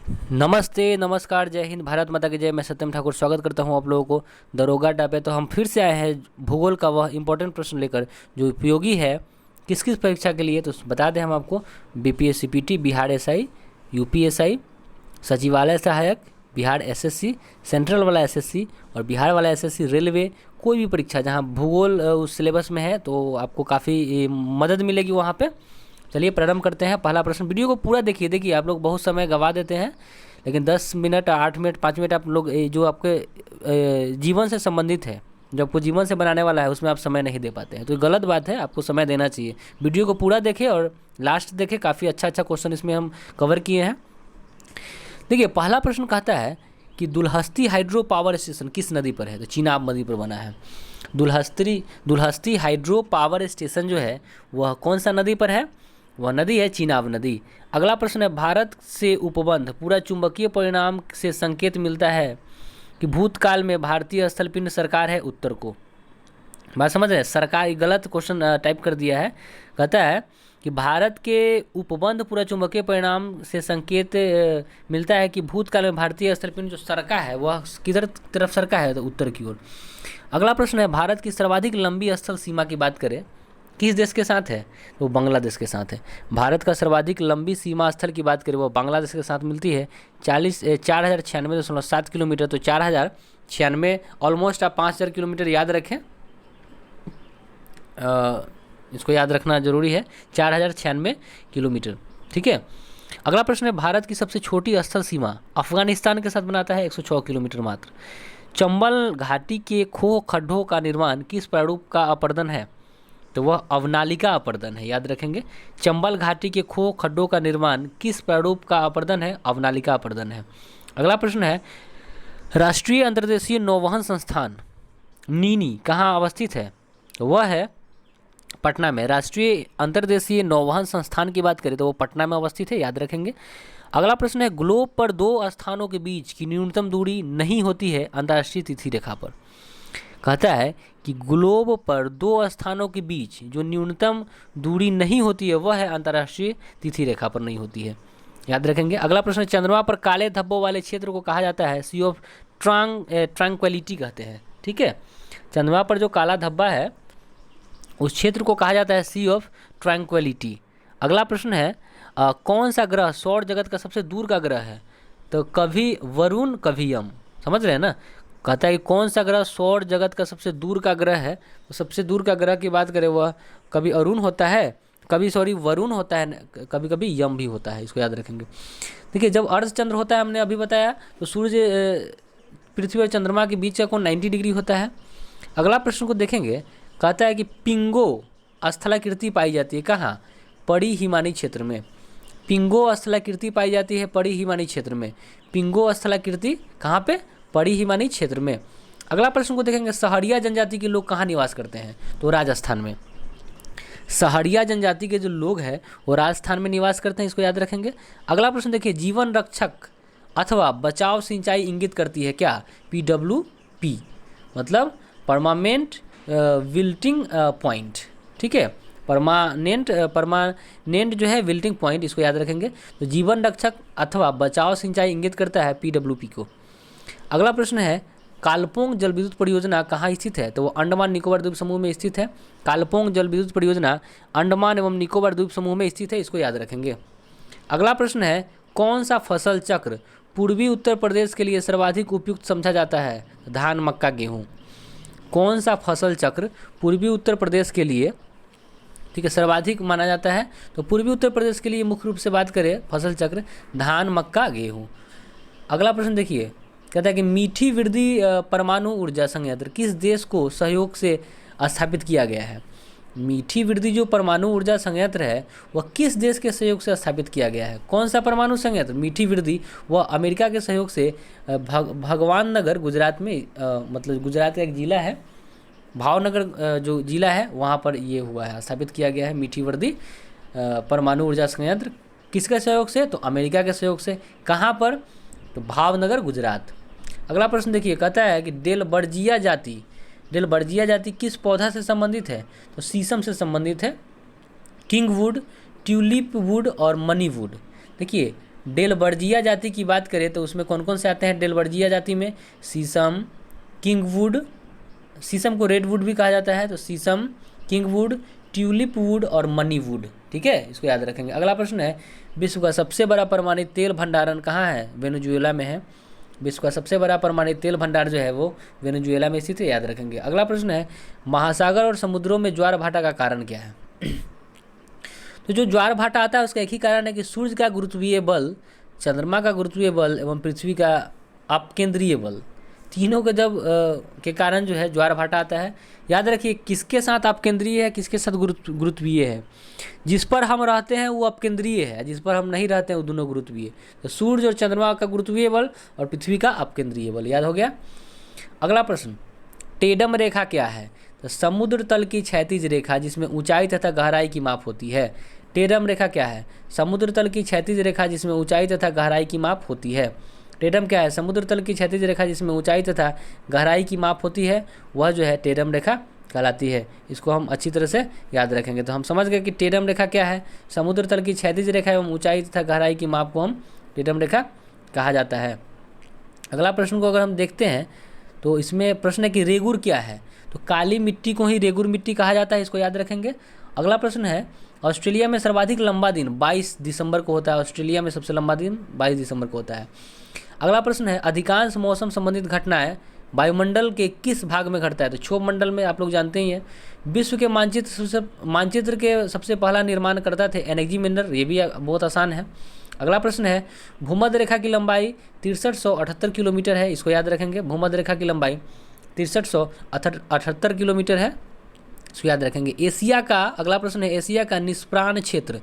नमस्ते, नमस्कार, जय हिंद, भारत माता की जय। मैं सत्यम ठाकुर स्वागत करता हूं आप लोगों को दरोगा अड्डा पे। तो हम फिर से आए हैं भूगोल का वह इम्पोर्टेंट प्रश्न लेकर जो उपयोगी है किस किस परीक्षा के लिए। तो बता दें हम आपको, BPSC PT, Bihar SI, UPSI, सचिवालय सहायक, बिहार एसएससी, सेंट्रल वाला एसएससी और बिहार वाला एसएससी, रेलवे, कोई भी परीक्षा जहां भूगोल उस सिलेबस में है तो आपको काफ़ी मदद मिलेगी वहाँ पे। चलिए प्रारंभ करते हैं। पहला प्रश्न, वीडियो को पूरा देखिए। देखिए आप लोग बहुत समय गंवा देते हैं, लेकिन 10 मिनट, 8 मिनट, 5 मिनट आप लोग जो आपके जीवन से संबंधित है, जो आपको जीवन से बनाने वाला है, उसमें आप समय नहीं दे पाते हैं। तो ये गलत बात है, आपको समय देना चाहिए। वीडियो को पूरा देखें और लास्ट देखें, काफ़ी अच्छा अच्छा क्वेश्चन इसमें हम कवर किए हैं। देखिए पहला प्रश्न कहता है कि दुल्हस्ती हाइड्रो पावर स्टेशन किस नदी पर है। तो चीनाब नदी पर बना है। दुल्हस्ती हाइड्रो पावर स्टेशन जो है वह कौन सा नदी पर है? वह नदी है चीनाब नदी। अगला प्रश्न है, भारत से उपबंध पूरा चुंबकीय परिणाम से संकेत मिलता है कि भूतकाल में भारतीय स्थलपिंड सरकार है। उत्तर को बात समझ रहे हैं? सरकार, गलत क्वेश्चन टाइप कर दिया है। कहता है कि भारत के उपबंध पूरा चुंबकीय परिणाम से संकेत मिलता है कि भूतकाल में भारतीय स्थलपिंड जो सरका है वह किधर तरफ सरका है? तो उत्तर की ओर। अगला प्रश्न है, भारत की सर्वाधिक लंबी स्थल सीमा की बात करें किस देश के साथ है? तो बांग्लादेश के साथ है। भारत का सर्वाधिक लंबी सीमा स्थल की बात करें वो बांग्लादेश के साथ मिलती है 4096.7 किलोमीटर। तो 4096, ऑलमोस्ट आप 5000 किलोमीटर याद रखें। इसको याद रखना जरूरी है, 4096 किलोमीटर। ठीक है। अगला प्रश्न है, भारत की सबसे छोटी स्थल सीमा अफगानिस्तान के साथ बनाता है 106 किलोमीटर मात्र। चंबल घाटी के खो खड्डों का निर्माण किस प्रारूप का अपर्दन है? तो वह अवनालिका अपर्दन है, याद रखेंगे। चंबल घाटी के खो खड्डों का निर्माण किस प्रारूप का अपर्दन है? अवनालिका अपर्दन है। अगला प्रश्न है, राष्ट्रीय अंतर्देशीय नौवहन संस्थान नीनी कहाँ अवस्थित है? वह है पटना में। राष्ट्रीय अंतर्देशीय नौवहन संस्थान की बात करें तो वो पटना में अवस्थित है, याद रखेंगे। अगला प्रश्न है, ग्लोब पर दो स्थानों के बीच की न्यूनतम दूरी नहीं होती है अंतर्राष्ट्रीय तिथि रेखा पर। कहता है कि ग्लोब पर दो स्थानों के बीच जो न्यूनतम दूरी नहीं होती है वह है अंतर्राष्ट्रीय तिथि रेखा पर नहीं होती है, याद रखेंगे। अगला प्रश्न, चंद्रमा पर काले धब्बों वाले क्षेत्र को कहा जाता है सी ऑफ ट्रैंक्विलिटी कहते हैं। ठीक है। चंद्रमा पर जो काला धब्बा है उस क्षेत्र को कहा जाता है सी ऑफ ट्रैंक्विलिटी। अगला प्रश्न है, कौन सा ग्रह सौर जगत का सबसे दूर का ग्रह है? तो कभी वरुण कभी यम, समझ रहे हैं ना। कहता है कि कौन सा ग्रह सौर जगत का सबसे दूर का ग्रह है। तो सबसे दूर का ग्रह की बात करें वह कभी अरुण होता है, कभी वरुण होता है, कभी कभी यम भी होता है, इसको याद रखेंगे। देखिए जब अर्ध चंद्र होता है, हमने अभी बताया, तो सूर्य पृथ्वी और चंद्रमा के बीच का कोण 90 डिग्री होता है। अगला प्रश्न को देखेंगे। कहता है कि पिंगो स्थलाकृति पाई जाती है कहाँ? पड़ी हिमानी क्षेत्र में। पिंगो स्थलाकृति पाई जाती है पड़ी हिमानी क्षेत्र में। पिंगो स्थलाकृति कहाँ पे? पड़ी हिमानी क्षेत्र में। अगला प्रश्न को देखेंगे, सहरिया जनजाति के लोग कहाँ निवास करते हैं? तो राजस्थान में। सहरिया जनजाति के जो लोग हैं वो राजस्थान में निवास करते हैं, इसको याद रखेंगे। अगला प्रश्न देखिए, जीवन रक्षक अथवा बचाव सिंचाई इंगित करती है क्या? PWP मतलब परमानेंट विल्टिंग पॉइंट। ठीक है। परमानेंट जो है विल्टिंग पॉइंट, इसको याद रखेंगे। तो जीवन रक्षक अथवा बचाव सिंचाई इंगित करता है PWP को। अगला प्रश्न है, कालपोंग जल विद्युत परियोजना कहाँ स्थित है? तो वो अंडमान निकोबार द्वीप समूह में स्थित है। कालपोंग जल विद्युत परियोजना अंडमान एवं निकोबार द्वीप समूह में स्थित है, इसको याद रखेंगे। अगला प्रश्न है, कौन सा फसल चक्र पूर्वी उत्तर प्रदेश के लिए सर्वाधिक उपयुक्त समझा जाता है? धान, मक्का, गेहूँ। कौन सा फसल चक्र पूर्वी उत्तर प्रदेश के लिए, ठीक है, सर्वाधिक माना जाता है? तो पूर्वी उत्तर प्रदेश के लिए मुख्य रूप से बात करें फसल चक्र धान, मक्का, गेहूँ। अगला प्रश्न देखिए, कहता है कि मीठी वृद्धि परमाणु ऊर्जा संयंत्र किस देश को सहयोग से स्थापित किया गया है? मीठी वृद्धि जो परमाणु ऊर्जा संयंत्र है वह किस देश के सहयोग से स्थापित किया गया है? कौन सा परमाणु संयंत्र मीठी वृद्धि? वह अमेरिका के सहयोग से भगवान नगर गुजरात में, मतलब गुजरात का एक जिला है भावनगर, जो जिला है वहाँ पर ये हुआ है, स्थापित किया गया है मीठी वृद्धि परमाणु ऊर्जा संयंत्र। किसके सहयोग से? तो अमेरिका के सहयोग से। कहाँ पर? तो भावनगर, गुजरात। अगला प्रश्न देखिए, कहता है कि डेलबर्जिया जाति किस पौधा से संबंधित है? तो शीशम से संबंधित है। किंग वुड, ट्यूलिप वुड और मनी वुड। देखिए डेलबर्जिया जाति की बात करें तो उसमें कौन कौन से आते हैं डेलबर्जिया जाति में? शीशम, किंगवुड, शीशम को रेडवुड भी कहा जाता है, तो शीशम, किंगवुड, ट्यूलिप वुड और मनी वुड। ठीक है, इसको याद रखेंगे। अगला प्रश्न है, विश्व का सबसे बड़ा परमाणु तेल भंडारण कहाँ है? वेनेजुएला में है। विश्व का सबसे बड़ा परमाणु तेल भंडार जो है वो वेनेजुएला में स्थित है, याद रखेंगे। अगला प्रश्न है, महासागर और समुद्रों में ज्वार भाटा का कारण क्या है? तो जो ज्वार भाटा आता है उसका एक ही कारण है कि सूर्य का गुरुत्वीय बल, चंद्रमा का गुरुत्वीय बल एवं पृथ्वी का अपकेंद्रीय बल, तीनों के जब के कारण जो है ज्वार भाटा आता है। याद रखिए, किसके साथ अपकेंद्रीय है, किसके साथ गुरुत्वीय है? जिस पर हम रहते हैं वो अपकेंद्रीय है, जिस पर हम नहीं रहते हैं वो दोनों गुरुत्वीय। तो सूर्य और चंद्रमा का गुरुत्वीय बल और पृथ्वी का अपकेंद्रीय बल, याद हो गया। अगला प्रश्न, टेडम रेखा क्या है? तो समुद्र तल की क्षैतिज रेखा जिसमें ऊंचाई तथा गहराई की माप होती है। टेडम रेखा क्या है? समुद्र तल की क्षैतिज रेखा जिसमें ऊंचाई तथा गहराई की माप होती है। टेडम क्या है? समुद्र तल की क्षैतिज रेखा जिसमें ऊंचाई तथा गहराई की माप होती है, वह जो है टेडम रेखा कहलाती है। इसको हम अच्छी तरह से याद रखेंगे। तो हम समझ गए कि टेडम रेखा क्या है? समुद्र तल की क्षैतिज रेखा एवं ऊंचाई तथा गहराई की माप को हम टेडम रेखा कहा जाता है। अगला प्रश्न को अगर हम देखते हैं तो इसमें प्रश्न है कि रेगुर क्या है? तो काली मिट्टी को ही रेगुर मिट्टी कहा जाता है, इसको याद रखेंगे। अगला प्रश्न है, ऑस्ट्रेलिया में सर्वाधिक लंबा दिन 22 दिसंबर को होता है। ऑस्ट्रेलिया में सबसे लंबा दिन 22 दिसंबर को होता है। अगला प्रश्न है, अधिकांश मौसम संबंधित घटनाएं वायुमंडल के किस भाग में घटता है? तो क्षोभ मंडल में, आप लोग जानते ही हैं। विश्व के मानचित्र के सबसे पहला निर्माण करता थे एनेक्सीमेंडर, ये भी बहुत आसान है। अगला प्रश्न है, भूमध्य रेखा की लंबाई 6378 किलोमीटर है, इसको याद रखेंगे। भूमध्य रेखा की लंबाई 6378 किलोमीटर है, इसको याद रखेंगे। एशिया का, अगला प्रश्न है, एशिया का निष्प्राण क्षेत्र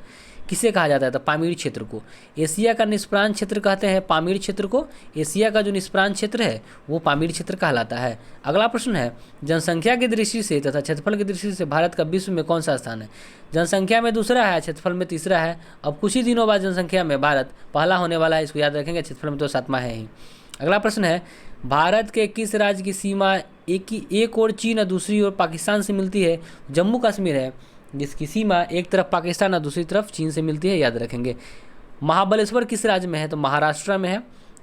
किसे कहा जाता है? तो पामीर क्षेत्र को। एशिया का निष्प्राण क्षेत्र कहते हैं पामीर क्षेत्र को। एशिया का जो निष्प्राण क्षेत्र है वो पामीर क्षेत्र कहलाता है। अगला प्रश्न है, जनसंख्या की दृष्टि से तथा क्षेत्रफल की दृष्टि से भारत का विश्व में कौन सा स्थान है? जनसंख्या में दूसरा है, क्षेत्रफल में तीसरा है। अब कुछ ही दिनों बाद जनसंख्या में भारत पहला होने वाला है, इसको याद रखेंगे। क्षेत्रफल में तो 7वां है ही। अगला प्रश्न है, भारत के किस राज्य की सीमा एक ओर चीन और दूसरी ओर पाकिस्तान से मिलती है? जम्मू कश्मीर है, जिसकी सीमा एक तरफ पाकिस्तान और दूसरी तरफ चीन से मिलती है, याद रखेंगे। महाबलेश्वर किस राज्य में है? तो महाराष्ट्र में है।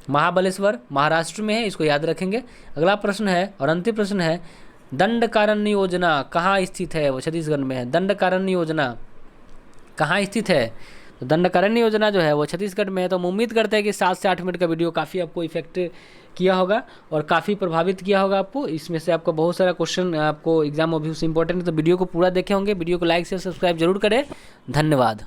महाबलेश्वर महाराष्ट्र में है, इसको याद रखेंगे। अगला प्रश्न है और अंतिम प्रश्न है, दंडकारण्य योजना कहाँ स्थित है? वो छत्तीसगढ़ में है। दंडकारण्य योजना कहाँ स्थित है? तो दंडकारण्य योजना जो है वो छत्तीसगढ़ में है। तो हम उम्मीद करते हैं कि 7 से 8 मिनट का वीडियो काफ़ी आपको इफेक्ट किया होगा और काफ़ी प्रभावित किया होगा आपको। इसमें से आपको बहुत सारा क्वेश्चन आपको एग्जाम अभी उससे इंपॉर्टेंट है, तो वीडियो को पूरा देखे होंगे। वीडियो को लाइक से सब्सक्राइब जरूर करें। धन्यवाद।